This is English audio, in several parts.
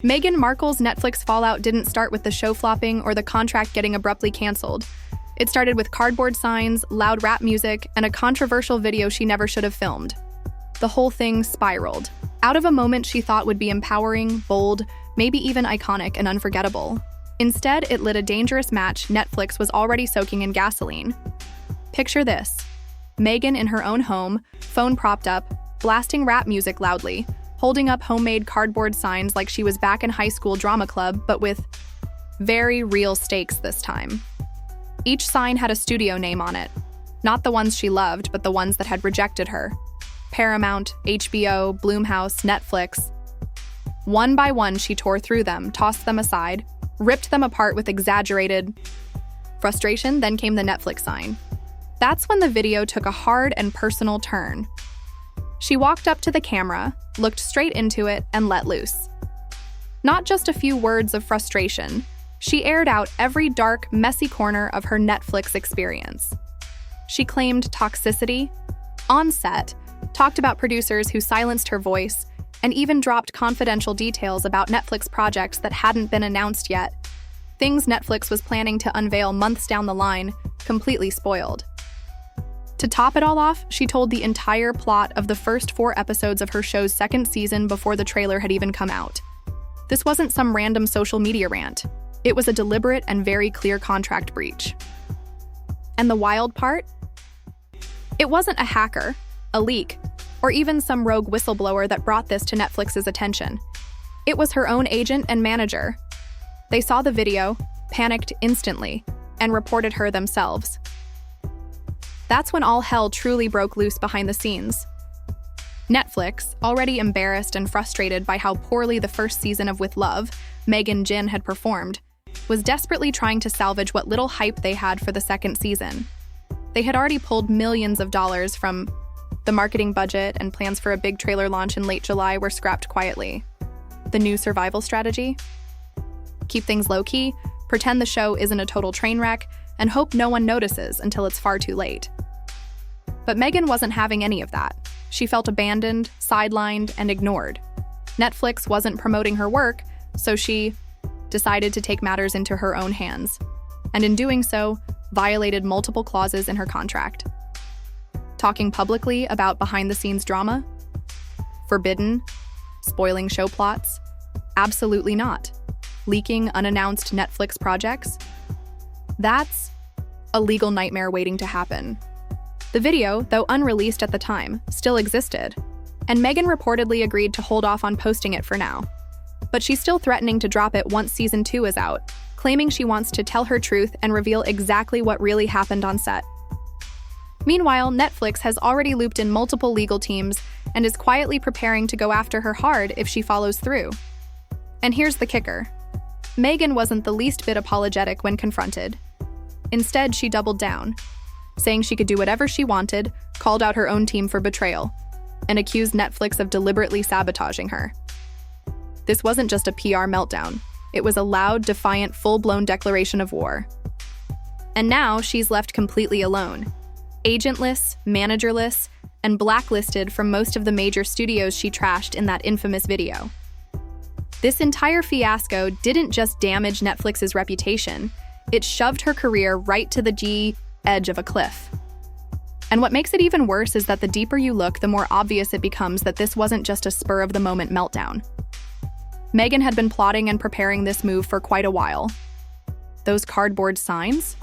Meghan Markle's Netflix fallout didn't start with the show flopping or the contract getting abruptly canceled. It started with cardboard signs, loud rap music, and a controversial video she never should have filmed. The whole thing spiraled. Out of a moment she thought would be empowering, bold, maybe even iconic and unforgettable. Instead, it lit a dangerous match Netflix was already soaking in gasoline. Picture this: Meghan in her own home, phone propped up, blasting rap music loudly, holding up homemade cardboard signs like she was back in high school drama club, but with very real stakes this time. Each sign had a studio name on it. Not the ones she loved, but the ones that had rejected her. Paramount, HBO, Blumhouse, Netflix. One by one, she tore through them, tossed them aside, ripped them apart with exaggerated frustration. Then came the Netflix sign. That's when the video took a hard and personal turn. She walked up to the camera, looked straight into it, and let loose. Not just a few words of frustration, she aired out every dark, messy corner of her Netflix experience. She claimed toxicity on set, talked about producers who silenced her voice, and even dropped confidential details about Netflix projects that hadn't been announced yet. Things Netflix was planning to unveil months down the line, completely spoiled. To top it all off, she told the entire plot of the first 4 episodes of her show's second season before the trailer had even come out. This wasn't some random social media rant. It was a deliberate and very clear contract breach. And the wild part? It wasn't a hacker, a leak, or even some rogue whistleblower that brought this to Netflix's attention. It was her own agent and manager. They saw the video, panicked instantly, and reported her themselves. That's when all hell truly broke loose behind the scenes. Netflix, already embarrassed and frustrated by how poorly the first season of With Love, Meg and Jin had performed, was desperately trying to salvage what little hype they had for the second season. They had already pulled millions of dollars from the marketing budget, and plans for a big trailer launch in late July were scrapped quietly. The new survival strategy? Keep things low-key, pretend the show isn't a total train wreck, and hope no one notices until it's far too late. But Meghan wasn't having any of that. She felt abandoned, sidelined, and ignored. Netflix wasn't promoting her work, so she decided to take matters into her own hands, and in doing so, violated multiple clauses in her contract. Talking publicly about behind-the-scenes drama? Forbidden? Spoiling show plots? Absolutely not. Leaking unannounced Netflix projects? That's a legal nightmare waiting to happen. The video, though unreleased at the time, still existed, and Meghan reportedly agreed to hold off on posting it for now. But she's still threatening to drop it once season 2 is out, claiming she wants to tell her truth and reveal exactly what really happened on set. Meanwhile, Netflix has already looped in multiple legal teams and is quietly preparing to go after her hard if she follows through. And here's the kicker. Meghan wasn't the least bit apologetic when confronted. Instead, she doubled down, saying she could do whatever she wanted, called out her own team for betrayal, and accused Netflix of deliberately sabotaging her. This wasn't just a PR meltdown. It was a loud, defiant, full-blown declaration of war. And now she's left completely alone. Agentless, managerless, and blacklisted from most of the major studios she trashed in that infamous video. This entire fiasco didn't just damage Netflix's reputation, it shoved her career right to the edge of a cliff. And what makes it even worse is that the deeper you look, the more obvious it becomes that this wasn't just a spur-of-the-moment meltdown. Meghan had been plotting and preparing this move for quite a while. Those cardboard signs?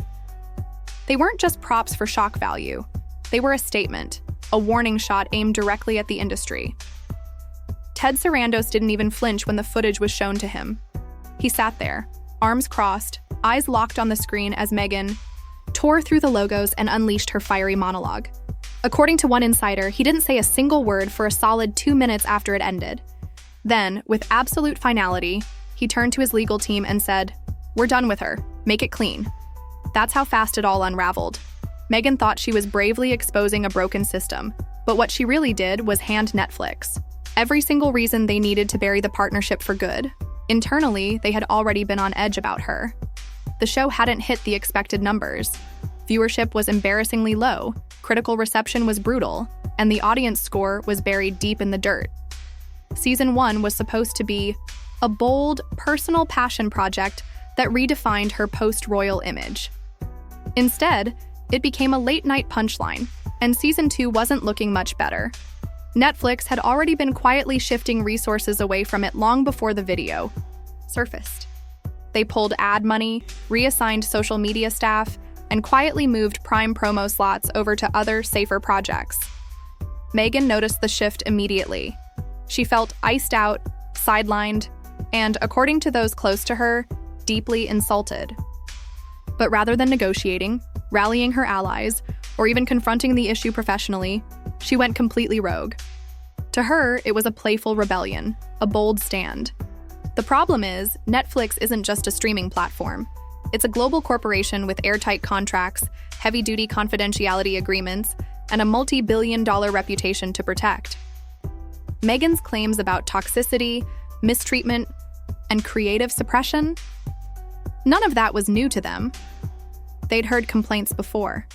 They weren't just props for shock value. They were a statement, a warning shot aimed directly at the industry. Ted Sarandos didn't even flinch when the footage was shown to him. He sat there, arms crossed, eyes locked on the screen as Meghan tore through the logos and unleashed her fiery monologue. According to one insider, he didn't say a single word for a solid 2 minutes after it ended. Then, with absolute finality, he turned to his legal team and said, "We're done with her. Make it clean." That's how fast it all unraveled. Meghan thought she was bravely exposing a broken system, but what she really did was hand Netflix every single reason they needed to bury the partnership for good. Internally, they had already been on edge about her. The show hadn't hit the expected numbers. Viewership was embarrassingly low, critical reception was brutal, and the audience score was buried deep in the dirt. Season 1 was supposed to be a bold, personal passion project that redefined her post-royal image. Instead, it became a late-night punchline, and season 2 wasn't looking much better. Netflix had already been quietly shifting resources away from it long before the video surfaced. They pulled ad money, reassigned social media staff, and quietly moved prime promo slots over to other, safer projects. Meghan noticed the shift immediately. She felt iced out, sidelined, and, according to those close to her, deeply insulted. But rather than negotiating, rallying her allies, or even confronting the issue professionally, she went completely rogue. To her, it was a playful rebellion, a bold stand. The problem is, Netflix isn't just a streaming platform. It's a global corporation with airtight contracts, heavy-duty confidentiality agreements, and a multi-billion-dollar reputation to protect. Meghan's claims about toxicity, mistreatment, and creative suppression? None of that was new to them. They'd heard complaints before.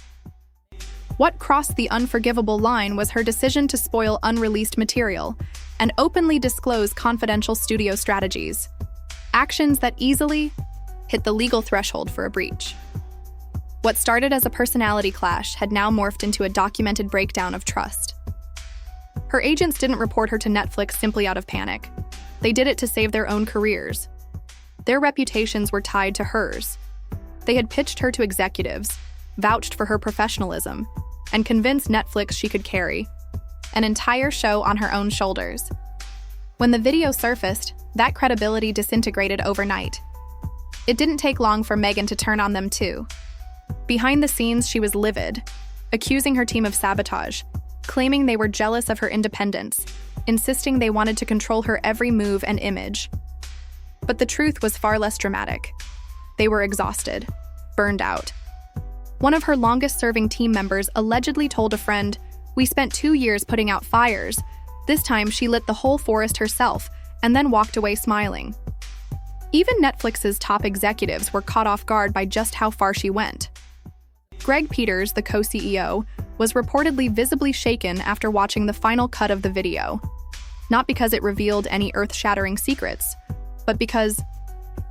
What crossed the unforgivable line was her decision to spoil unreleased material and openly disclose confidential studio strategies, actions that easily hit the legal threshold for a breach. What started as a personality clash had now morphed into a documented breakdown of trust. Her agents didn't report her to Netflix simply out of panic. They did it to save their own careers. Their reputations were tied to hers. They had pitched her to executives, vouched for her professionalism, and convinced Netflix she could carry an entire show on her own shoulders. When the video surfaced, that credibility disintegrated overnight. It didn't take long for Meghan to turn on them too. Behind the scenes, she was livid, accusing her team of sabotage, claiming they were jealous of her independence, insisting they wanted to control her every move and image. But the truth was far less dramatic. They were exhausted, burned out. One of her longest-serving team members allegedly told a friend, "We spent 2 years putting out fires. This time she lit the whole forest herself and then walked away smiling." Even Netflix's top executives were caught off guard by just how far she went. Greg Peters, the co-CEO, was reportedly visibly shaken after watching the final cut of the video. Not because it revealed any earth-shattering secrets, but because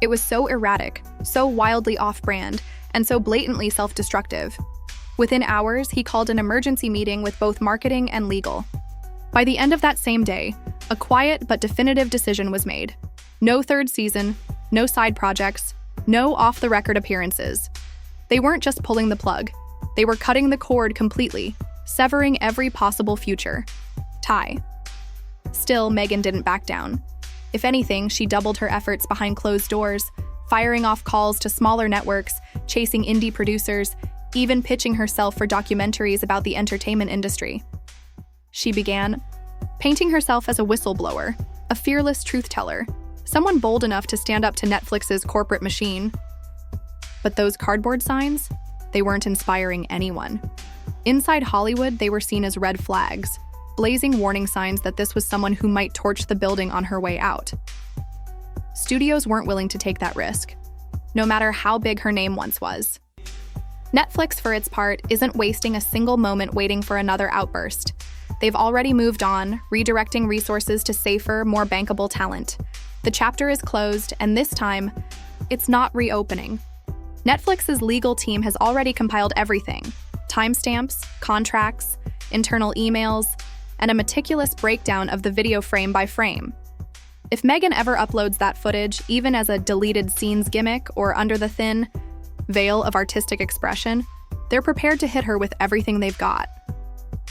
it was so erratic, so wildly off-brand, and so blatantly self-destructive. Within hours, he called an emergency meeting with both marketing and legal. By the end of that same day, a quiet but definitive decision was made. No third season, no side projects, no off-the-record appearances. They weren't just pulling the plug. They were cutting the cord completely, severing every possible future tie. Still, Meghan didn't back down. If anything, she doubled her efforts behind closed doors, firing off calls to smaller networks, chasing indie producers, even pitching herself for documentaries about the entertainment industry. She began painting herself as a whistleblower, a fearless truth-teller, someone bold enough to stand up to Netflix's corporate machine. But those cardboard signs, they weren't inspiring anyone. Inside Hollywood, they were seen as red flags, blazing warning signs that this was someone who might torch the building on her way out. Studios weren't willing to take that risk, no matter how big her name once was. Netflix, for its part, isn't wasting a single moment waiting for another outburst. They've already moved on, redirecting resources to safer, more bankable talent. The chapter is closed, and this time, it's not reopening. Netflix's legal team has already compiled everything: timestamps, contracts, internal emails, and a meticulous breakdown of the video frame by frame. If Meghan ever uploads that footage, even as a deleted scenes gimmick or under the thin veil of artistic expression, they're prepared to hit her with everything they've got.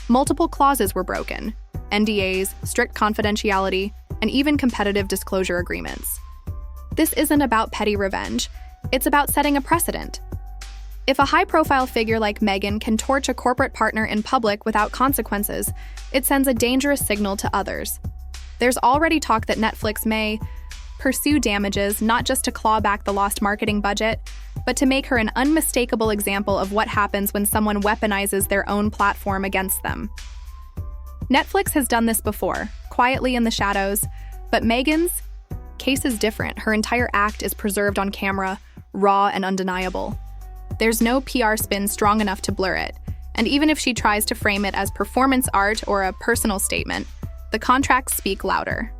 Multiple clauses were broken: NDAs, strict confidentiality, and even competitive disclosure agreements. This isn't about petty revenge. It's about setting a precedent. If a high-profile figure like Meghan can torch a corporate partner in public without consequences, it sends a dangerous signal to others. There's already talk that Netflix may pursue damages not just to claw back the lost marketing budget, but to make her an unmistakable example of what happens when someone weaponizes their own platform against them. Netflix has done this before, quietly in the shadows, but Meghan's case is different. Her entire act is preserved on camera, raw and undeniable. There's no PR spin strong enough to blur it, and even if she tries to frame it as performance art or a personal statement, the contracts speak louder.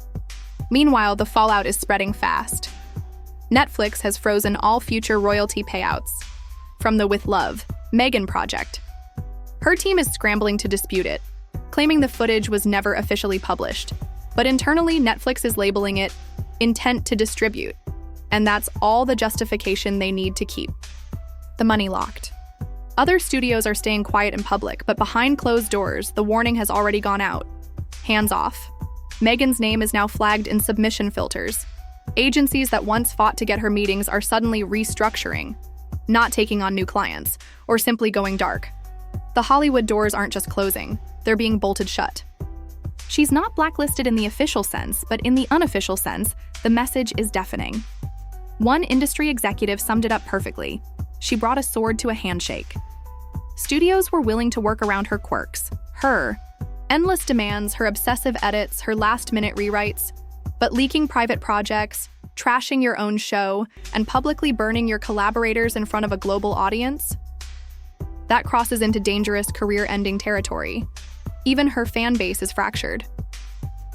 Meanwhile, the fallout is spreading fast. Netflix has frozen all future royalty payouts from the With Love, Meghan project. Her team is scrambling to dispute it, claiming the footage was never officially published. But internally, Netflix is labeling it intent to distribute, and that's all the justification they need to keep the money locked. Other studios are staying quiet in public, but behind closed doors, the warning has already gone out. Hands off. Meghan's name is now flagged in submission filters. Agencies that once fought to get her meetings are suddenly restructuring, not taking on new clients, or simply going dark. The Hollywood doors aren't just closing, they're being bolted shut. She's not blacklisted in the official sense, but in the unofficial sense, the message is deafening. One industry executive summed it up perfectly. She brought a sword to a handshake. Studios were willing to work around her quirks, her endless demands, her obsessive edits, her last-minute rewrites, but leaking private projects, trashing your own show, and publicly burning your collaborators in front of a global audience? That crosses into dangerous career-ending territory. Even her fan base is fractured.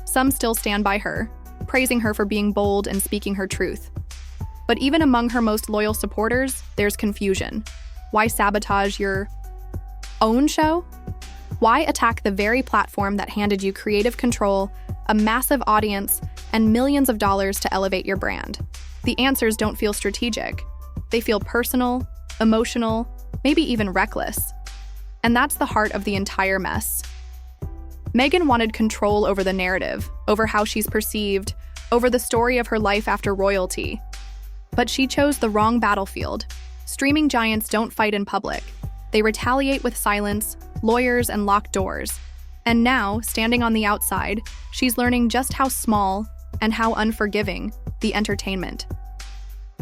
Some still stand by her, praising her for being bold and speaking her truth. But even among her most loyal supporters, there's confusion. Why sabotage your own show? Why attack the very platform that handed you creative control, a massive audience, and millions of dollars to elevate your brand? The answers don't feel strategic. They feel personal, emotional, maybe even reckless. And that's the heart of the entire mess. Meghan wanted control over the narrative, over how she's perceived, over the story of her life after royalty. But she chose the wrong battlefield. Streaming giants don't fight in public. They retaliate with silence, lawyers, and locked doors. And now, standing on the outside, she's learning just how small and how unforgiving the entertainment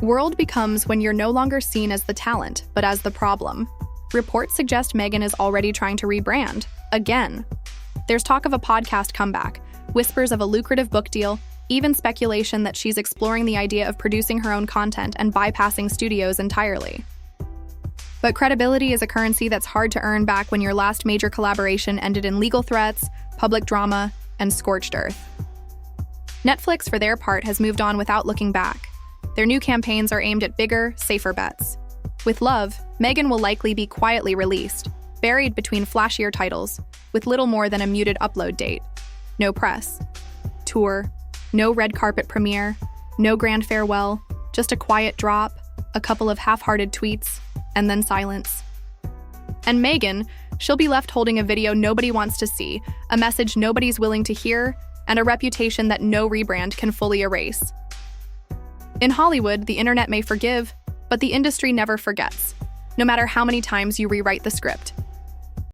world becomes when you're no longer seen as the talent, but as the problem. Reports suggest Meghan is already trying to rebrand, again. There's talk of a podcast comeback, whispers of a lucrative book deal, even speculation that she's exploring the idea of producing her own content and bypassing studios entirely. But credibility is a currency that's hard to earn back when your last major collaboration ended in legal threats, public drama, and scorched earth. Netflix, for their part, has moved on without looking back. Their new campaigns are aimed at bigger, safer bets. With Love, Meghan will likely be quietly released, buried between flashier titles, with little more than a muted upload date. No press, tour, no red carpet premiere, no grand farewell, just a quiet drop, a couple of half-hearted tweets, and then silence. And Meghan, she'll be left holding a video nobody wants to see, a message nobody's willing to hear, and a reputation that no rebrand can fully erase. In Hollywood, the internet may forgive, but the industry never forgets, no matter how many times you rewrite the script.